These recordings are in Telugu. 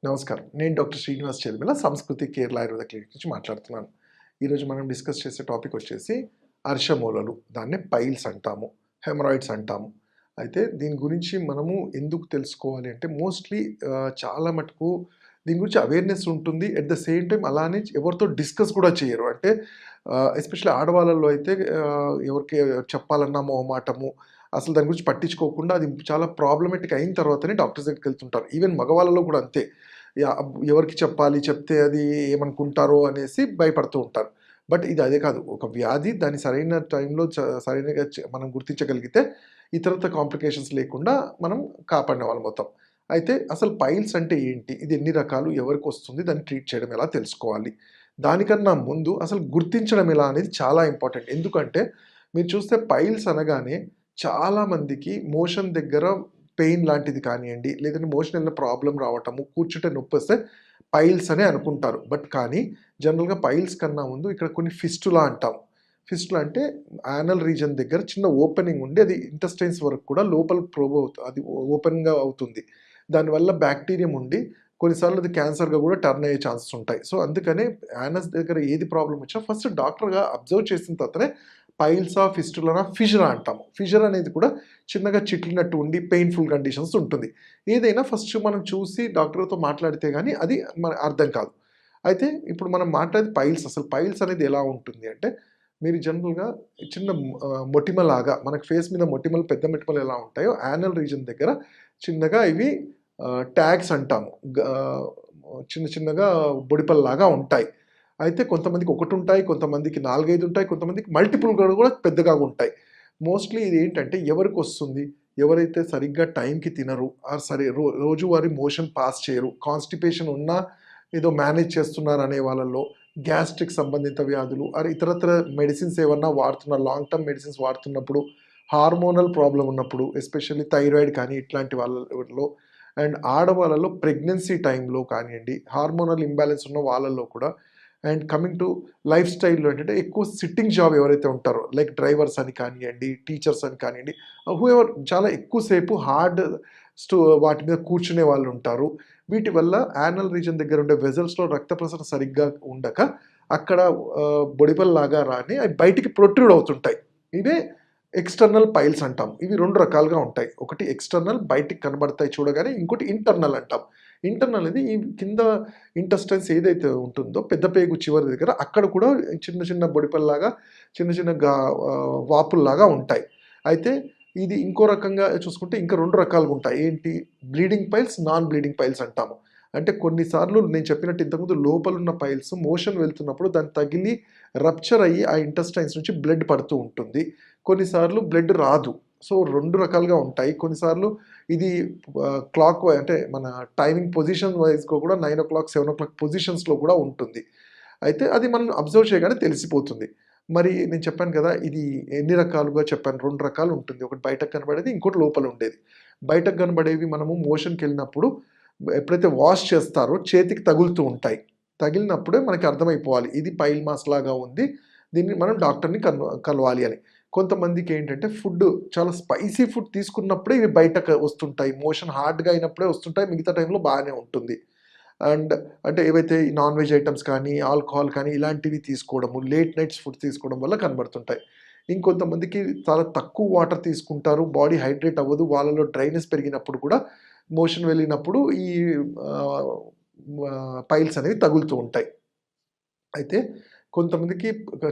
నమస్కారం. నేను డాక్టర్ శ్రీనివాస్ చెరిమిల సంస్కృతి కేరళ ఆయుర్వేద క్లినిక్ నుంచి మాట్లాడుతున్నాను. ఈరోజు మనం డిస్కస్ చేసే టాపిక్ వచ్చేసి అర్షమూలలు. దాన్నే పైల్స్ అంటాము. హెమరాయిడ్స్ అంటాము. అయితే దీని గురించి మనము ఎందుకు తెలుసుకోవాలి అంటే మోస్ట్‌లీ చాలా మటుకు దీని గురించి అవేర్‌నెస్ ఉంటుంది. ఎట్ ద సేమ్ టైమ్ అలానే ఎవరితో డిస్కస్ కూడా చేయరు. అంటే ఎస్పెషల్లీ ఆడవాళ్ళలో అయితే ఎవరికి చెప్పాలన్నా మొహమాటము. అసలు దాని గురించి పట్టించుకోకుండా అది చాలా ప్రాబ్లమాటిక్ అయిన తర్వాతనే డాక్టర్స్ దగ్గరికెళ్తుంటారు. ఈవెన్ మగవాళ్ళలో కూడా అంతే. ఎవరికి చెప్పాలి? చెప్తే అది ఏమనుకుంటారో అనేసి భయపడుతూ ఉంటారు. బట్ ఇది అదే కాదు. ఒక వ్యాధి దాన్ని సరైన టైంలో సరైనగా మనం గుర్తించగలిగితే ఇతరత్ర కాంప్లికేషన్స్ లేకుండా మనం కాపాడిన వాళ్ళమవుతాం. అయితే అసలు పైల్స్ అంటే ఏంటి? ఇది ఎన్ని రకాలు? ఎవరికొస్తుంది? దాన్ని ట్రీట్ చేయడం ఎలా తెలుసుకోవాలి? దానికన్నా ముందు అసలు గుర్తించడం ఎలా అనేది చాలా ఇంపార్టెంట్. ఎందుకంటే మీరు చూస్తే పైల్స్ అనగానే చాలా మందికి మోషన్ దగ్గర పెయిన్ లాంటిది కానియండి, లేదంటే మోషనల్‌లో ప్రాబ్లమ్ రావటము, కూర్చుంటే నొప్పొస్తే పైల్స్ అనే అనుకుంటారు. బట్ కానీ జనరల్‌గా పైల్స్ కన్నా ముందు ఇక్కడ కొన్ని ఫిస్టులా అంటాం. ఫిస్టులా అంటే యానల్ రీజియన్ దగ్గర చిన్న ఓపెనింగ్ ఉండి అది ఇంటెస్టైన్స్ వరకు కూడా లోపల ప్రోబ్ అది ఓపెన్‌గా అవుతుంది. దానివల్ల బాక్టీరియం ఉండి కొన్నిసార్లు అది క్యాన్సర్‌గా కూడా టర్న్ అయ్యే ఛాన్సెస్ ఉంటాయి. సో, అందుకనే యానస్ దగ్గర ఏది ప్రాబ్లమ్ వచ్చినా ఫస్ట్ డాక్టర్‌గా అబ్జర్వ్ చేసిన తర్వాతనే పైల్సా, ఫిస్టులానా, ఫిషర్ అంటాము. ఫిషర్ అనేది కూడా చిన్నగా చిట్లినట్టు ఉండి పెయిన్‌ఫుల్ కండిషన్స్ ఉంటుంది. ఏదైనా ఫస్ట్ మనం చూసి డాక్టర్‌తో మాట్లాడితే గాని అది అర్థం కాదు. అయితే ఇప్పుడు మనం మాట్లాడేది పైల్స్. అసలు పైల్స్ అనేది ఎలా ఉంటుంది అంటే, మీరు జనరల్‌గా చిన్న మొటిమలాగా మనకు ఫేస్ మీద మొటిమలు, పెద్ద మొటిమలు ఎలా ఉంటాయో యానల్ రీజియన్ దగ్గర చిన్నగా ఇవి ట్యాగ్స్ అంటాము. చిన్న చిన్నగా బొడిపల్లాగా ఉంటాయి. అయితే కొంతమందికి ఒకటుంటాయి, కొంతమందికి 4, 5 ఉంటాయి, కొంతమందికి మల్టిపుల్‌గా కూడా పెద్దగా ఉంటాయి. మోస్ట్‌లీ ఇదేంటంటే ఎవరికొస్తుంది? ఎవరైతే సరిగ్గా టైంకి తినరు, సరే రోజువారీ మోషన్ పాస్ చేయరు, కాన్‌స్టిపేషన్ ఉన్నా ఏదో మేనేజ్ చేస్తున్నారనే వాళ్ళలో, గ్యాస్ట్రిక్ సంబంధిత వ్యాధులు, ఇతరత్ర మెడిసిన్స్ ఏమన్నా వాడుతున్నారు, లాంగ్ టర్మ్ మెడిసిన్స్ వాడుతున్నప్పుడు, హార్మోనల్ ప్రాబ్లమ్ ఉన్నప్పుడు, ఎస్పెషల్లీ థైరాయిడ్ కానీ ఇట్లాంటి వాళ్ళలో అండ్ ఆడవాళ్ళలో ప్రెగ్నెన్సీ టైంలో కానియండి, హార్మోనల్ ఇంబాలెన్స్ ఉన్న వాళ్ళలో కూడా అండ్ కమింగ్ టు లైఫ్ స్టైల్‌లో ఏంటంటే ఎక్కువ సిట్టింగ్ జాబ్ ఎవరైతే ఉంటారో లైక్ డ్రైవర్స్ అని కానియండి, టీచర్స్ అని కానియండి, హూఎవర్ చాలా ఎక్కువ సేపు హార్డ్ స్టో వాటి మీద కూర్చునే వాళ్ళుంటారు. వీటి వల్ల యానల్ రీజియన్ దగ్గర ఉండే వెసల్స్‌లో రక్త ప్రసరణ సరిగ్గా ఉండక అక్కడ బొడిపెల్లాగా రాని అవి బయటికి ప్రొట్రూడ్ అవుతుంటాయి. ఇవే ఎక్స్‌టర్నల్ పైల్స్ అంటాం. ఇవి 2 రకాలుగా ఉంటాయి. ఒకటి ఎక్స్‌టర్నల్ బయటికి కనబడతాయి చూడగానే. ఇంకోటి ఇంటర్నల్ అంటాం. ఇంటర్నల్ అనేది ఈ కింద ఇంటెస్టైన్స్ ఏదైతే ఉంటుందో పెద్ద పేగు చివరి దగ్గర అక్కడ కూడా చిన్న చిన్న బొడిపెల్లాగా చిన్న చిన్న వాపుల్లాగా ఉంటాయి. అయితే ఇది ఇంకో రకంగా చూసుకుంటే ఇంకా 2 రకాలుగా ఉంటాయి. ఏంటి? Bleeding piles, non bleeding piles అంటాము. అంటే కొన్ని సార్లు నేను చెప్పినట్టు ఇంతకుముందు లోపలున్న పైల్స్ మోషన్ వెళ్తున్నప్పుడు దాన్ని తగిలి రప్చర్ అయ్యి ఆ ఇంటెస్టైన్స్ నుంచి బ్లడ్ పడుతూ ఉంటుంది. కొన్నిసార్లు బ్లడ్ రాదు. సో, 2 రకాలుగా ఉంటాయి. కొన్నిసార్లు ఇది అంటే మన టైమింగ్ పొజిషన్ వైస్‌గా కూడా 9:00, 7:00 పొజిషన్స్‌లో కూడా ఉంటుంది. అయితే అది మనం అబ్జర్వ్ చేయగానే తెలిసిపోతుంది. మరి నేను చెప్పాను కదా! ఇది ఎన్ని రకాలుగా చెప్పాను. 2 రకాలు ఉంటుంది. ఒకటి బయటకు కనబడేది. ఇంకోటి లోపల ఉండేది. బయటకు కనబడేవి మనము మోషన్‌కెళ్ళినప్పుడు ఎప్పుడైతే వాష్ చేస్తారో చేతికి తగులుతూ ఉంటాయి. తగిలినప్పుడే మనకి అర్థమైపోవాలి. ఇది పైల్ మాస్ లాగా ఉంది. దీన్ని మనం డాక్టర్‌ని కలవాలి అని. కొంతమందికేంటంటే చాలా స్పైసీ ఫుడ్ తీసుకున్నప్పుడే ఇవి బయటకు వస్తుంటాయి. మోషన్ హార్డ్‌గా అయినప్పుడే వస్తుంటాయి. మిగతా టైంలో బానే ఉంటుంది. అండ్ అంటే ఏవైతే ఈ నాన్ వెజ్ ఐటెమ్స్ కానీ, ఆల్కహాల్ కానీ ఇలాంటివి తీసుకోవడము, లేట్ నైట్స్ ఫుడ్ తీసుకోవడం వల్ల కనబడుతుంటాయి. ఇంకొంతమందికి చాలా తక్కువ వాటర్ తీసుకుంటారు. బాడీ హైడ్రేట్ అవ్వదు. వాళ్ళలో డ్రైనెస్ పెరిగినప్పుడు కూడా మోషన్ వెళ్ళినప్పుడు ఈ ఆహ్, పైల్స్ అనేవి తగులుతూ ఉంటాయి. అయితే కొంతమందికి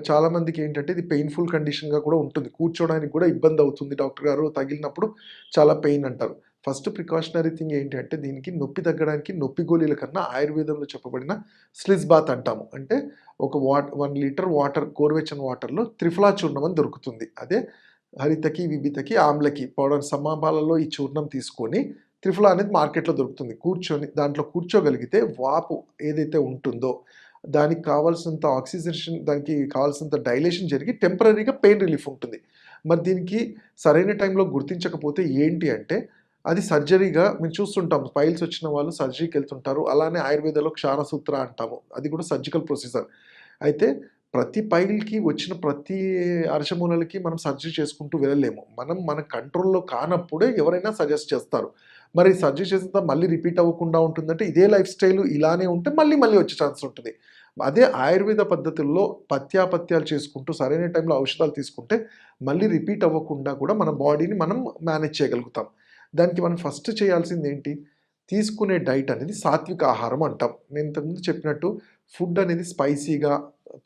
చాలామందికేంటంటే ఇది పెయిన్‌ఫుల్ కండిషన్‌గా కూడా ఉంటుంది. కూర్చోవడానికి కూడా ఇబ్బందవుతుంది డాక్టర్ గారు తగిలినప్పుడు చాలా పెయిన్ అంటారు. ఫస్ట్ ప్రికాషనరీ థింగ్ ఏంటి అంటే దీనికి నొప్పి తగ్గడానికి నొప్పి గోళీల కన్నా ఆయుర్వేదంలో చెప్పబడిన స్లిస్ బాత్ అంటాము. అంటే ఒక 1 లీటర్ వాటర్ గోరువెచ్చని వాటర్‌లో త్రిఫలా చూర్ణం అని దొరుకుతుంది. అదే హరితకి, విభితకి, ఆమ్లకి పౌడర్ సమపాలలో ఈ చూర్ణం తీసుకొని త్రిఫలా అనేది మార్కెట్‌లో దొరుకుతుంది. దాంట్లో కూర్చోగలిగితే వాపు ఏదైతే ఉంటుందో దానికి కావాల్సినంత ఆక్సిజనేషన్ దానికి కావాల్సినంత డైలేషన్ జరిగి టెంపరరీగా పెయిన్ రిలీఫ్ ఉంటుంది. మరి దీనికి సరైన టైంలో గుర్తించకపోతే ఏంటి అంటే, అది సర్జరీగా మేము చూస్తుంటాం. పైల్స్ వచ్చిన వాళ్ళు సర్జరీకెళ్తుంటారు. అలానే ఆయుర్వేదంలో క్షారసూత్ర అంటాము. అది కూడా సర్జికల్ ప్రొసీజర్. అయితే ప్రతి పైల్‌కి వచ్చిన ప్రతి అరచమూలలకి మనం సర్జరీ చేసుకుంటూ వెళ్ళలేము. మనం మన కంట్రోల్‌లో కానప్పుడే ఎవరైనా సజెస్ట్ చేస్తారు. మరి సర్జరీ చేసిన తర్వాత మళ్ళీ రిపీట్ అవ్వకుండా ఉంటుందంటే ఇదే లైఫ్ స్టైల్ ఇలానే ఉంటే మళ్ళీ వచ్చే ఛాన్స్ ఉంటుంది. అదే ఆయుర్వేద పద్ధతుల్లో పథ్యాపథ్యాలు చేసుకుంటూ సరైన టైంలో ఔషధాలు తీసుకుంటే మళ్ళీ రిపీట్ అవ్వకుండా కూడా మన బాడీని మనం మేనేజ్ చేయగలుగుతాం. దానికి మనం ఫస్ట్ చేయాల్సిందేంటి? తీసుకునే డైట్ అనేది సాత్విక ఆహారం అంటాం. నేను ఇంతకుముందు చెప్పినట్టు ఫుడ్ అనేది స్పైసీగా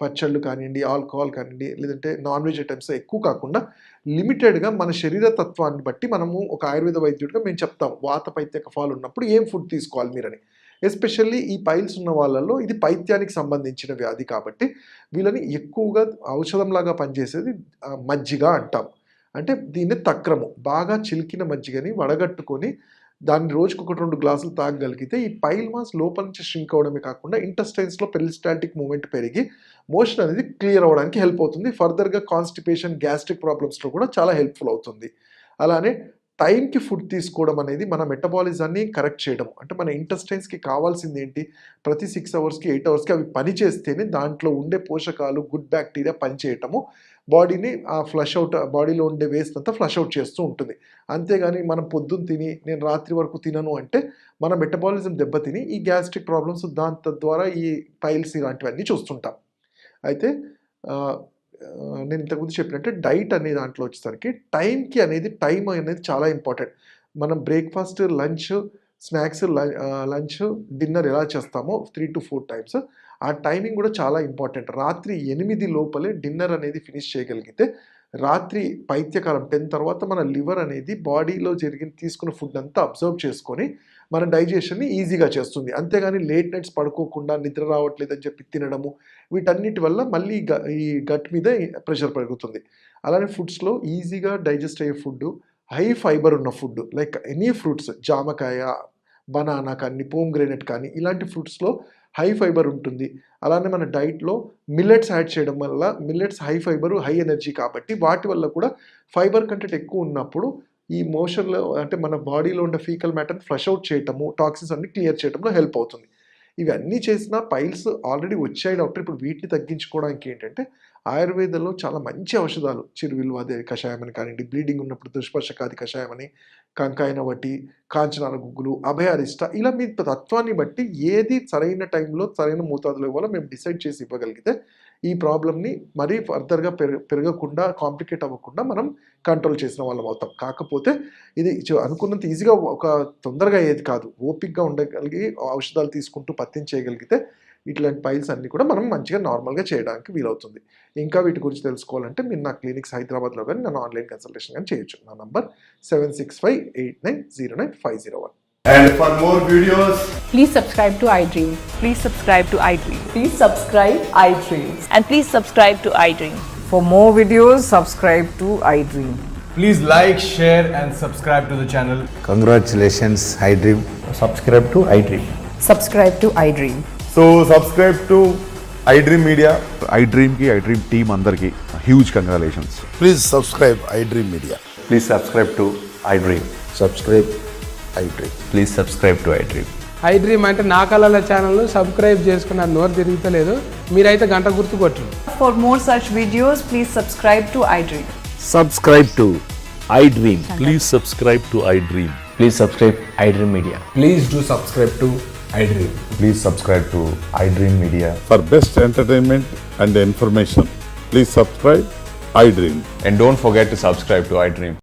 పచ్చళ్ళు కానియండి, ఆల్కహాల్ కానియండి, లేదంటే నాన్ వెజ్ ఐటమ్స్ ఎక్కువ కాకుండా లిమిటెడ్‌గా మన శరీర తత్వాన్ని బట్టి మనము ఒక ఆయుర్వేద వైద్యుడిగా మేము చెప్తాం. వాత పైత్య కఫాలు ఉన్నప్పుడు ఏం ఫుడ్ తీసుకోవాలి మీరని. ఎస్పెషల్లీ ఈ పైల్స్ ఉన్న వాళ్ళలో ఇది పైత్యానికి సంబంధించిన వ్యాధి కాబట్టి వీళ్ళని ఎక్కువగా ఔషధంలాగా పనిచేసేది మజ్జిగ అంటాం. అంటే దీన్ని తక్రము బాగా చిలికిన మజ్జిగని వడగట్టుకొని దాన్ని రోజుకి 1-2 గ్లాసులు తాగగలిగితే ఈ పైల్ మాస్ లోపల నుంచి ష్రింక్ అవ్వడమే కాకుండా ఇంటెస్టైన్స్‌లో పెరిస్టాల్టిక్ మూవ్‌మెంట్ పెరిగి మోషన్ అనేది క్లియర్ అవ్వడానికి హెల్ప్ అవుతుంది. ఫర్దర్‌గా కాన్‌స్టిపేషన్, గ్యాస్ట్రిక్ ప్రాబ్లమ్స్‌లో కూడా చాలా హెల్ప్‌ఫుల్ అవుతుంది. అలానే టైంకి ఫుడ్ తీసుకోవడం అనేది మన మెటబాలిజాన్ని కరెక్ట్ చేయడం. అంటే మన ఇంటెస్టైన్స్‌కి కావాల్సిందేంటి? ప్రతి 6 అవర్స్‌కి, 8 అవర్స్‌కి అవి పని చేస్తేనే దాంట్లో ఉండే పోషకాలు, గుడ్ బ్యాక్టీరియా పనిచేయటము బాడీని ఫ్లష్ అవుట్ బాడీలో ఉండే వేస్ట్ అంతా ఫ్లష్ అవుట్ చేస్తూ ఉంటుంది. అంతేగాని మనం పొద్దున్న తిని నేను రాత్రి వరకు తినను అంటే మన మెటబాలిజం దెబ్బతిని ఈ గ్యాస్ట్రిక్ ప్రాబ్లమ్స్ దాని తద్వారా ఈ పైల్స్ ఇలాంటివన్నీ చూస్తుంటాం. అయితే నేను ఇంతకుముందు చెప్పినట్టే డైట్ అనే దాంట్లో వచ్చేసరికి టైం అనేది చాలా ఇంపార్టెంట్. మనం breakfast, lunch, snacks, lunch, dinner ఎలా చేస్తామో 3-4 టైమ్స్ ఆ టైమింగ్ కూడా చాలా ఇంపార్టెంట్. రాత్రి 8 లోపలే డిన్నర్ అనేది ఫినిష్ చేయగలిగితే రాత్రి పైత్యకాలం 10 తర్వాత మన లివర్ అనేది బాడీలో తీసుకున్న ఫుడ్ అంతా అబ్జర్వ్ చేసుకొని మన డైజెషన్‌ని ఈజీగా చేస్తుంది. అంతేగాని లేట్ నైట్స్ పడుకోకుండా నిద్ర రావట్లేదని చెప్పి తినడము వీటన్నిటి వల్ల మళ్ళీ ఈ గట్ మీద ప్రెషర్ పెరుగుతుంది. అలానే ఫుడ్స్‌లో ఈజీగా డైజెస్ట్ అయ్యే ఫుడ్, హై ఫైబర్ ఉన్న ఫుడ్ లైక్ ఎనీ ఫ్రూట్స్ జామకాయ, బనానా కానీ, పోమ్‌గ్రానైట్ కానీ ఇలాంటి ఫ్రూట్స్‌లో హై ఫైబర్ ఉంటుంది. అలానే మన డైట్‌లో మిల్లెట్స్ యాడ్ చేయడం వల్ల millets high fibre, high energy కాబట్టి వాటి వల్ల కూడా ఫైబర్ కంటెంట్ ఎక్కువ ఉన్నప్పుడు ఈ మోషన్‌లో అంటే మన బాడీలో ఉండే ఫీకల్ మ్యాటర్‌ని ఫ్లష్ అవుట్ చేయటము, టాక్సిన్స్ అన్ని క్లియర్ చేయడంలో హెల్ప్ అవుతుంది. ఇవన్నీ చేసినా పైల్స్ ఆల్రెడీ వచ్చాయి డాక్టర్. ఇప్పుడు వీటిని తగ్గించుకోవడానికి ఏంటంటే ఆయుర్వేదంలో చాలా మంచి ఔషధాలు చిరువిల్వాది కషాయం అని కానివ్వండి, బ్లీడింగ్ ఉన్నప్పుడు దుష్పర్శకాది కషాయం అని, కంకాయనవటి, కాంచనాల గుగ్గులు, అభయారిష్ట ఇలా మీ తత్వాన్ని బట్టి ఏది సరైన టైంలో సరైన మోతాదులో ఇవ్వాలో మేము డిసైడ్ చేసి ఇవ్వగలిగితే ఈ ప్రాబ్లమ్‌ని మరీ ఫర్దర్‌గా పెరగకుండా, కాంప్లికేట్ అవ్వకుండా మనం కంట్రోల్ చేసిన వాళ్ళం అవుతాం. కాకపోతే ఇది అనుకున్నంత ఈజీగా తొందరగా అయ్యేది కాదు. ఓపికగా ఉండగలిగి ఔషధాలు తీసుకుంటూ పత్యం చేయగలిగితే ఇట్లాంటి పైల్స్ అన్నీ కూడా మనం మంచిగా నార్మల్‌గా చేయడానికి వీలవుతుంది. ఇంకా వీటి గురించి తెలుసుకోవాలంటే మీరు నా క్లినిక్స్ హైదరాబాద్‌లో గాని, నన్ను ఆన్‌లైన్ కన్సల్టేషన్ గాని చేయొచ్చు. నా number 7658909501. And for more videos, Please subscribe to iDream. Please subscribe to iDream. Please subscribe iDream. And please subscribe to iDream. For more videos, subscribe to iDream. please like, share and subscribe to the channel. Congratulations, iDream. subscribe to iDream. Subscribe to iDream. So subscribe to iDream Media. iDream ki iDream team అందరికి huge congratulations. Please subscribe iDream Media. Please subscribe to iDream. Subscribe iDream. Please subscribe to iDream. iDream అంటే నా కళల ఛానల్ను సబ్స్క్రైబ్ చేసుకున్న నోరు తిరుగుతలేదు, మీరైతే గంట గుర్తు కొట్టండి. For more such videos, please subscribe to iDream. Subscribe to iDream. Please subscribe to iDream. Please subscribe iDream Media. Please do subscribe to iDream. Please subscribe to iDream Media. For best entertainment and information, please subscribe iDream. And don't forget to subscribe to iDream.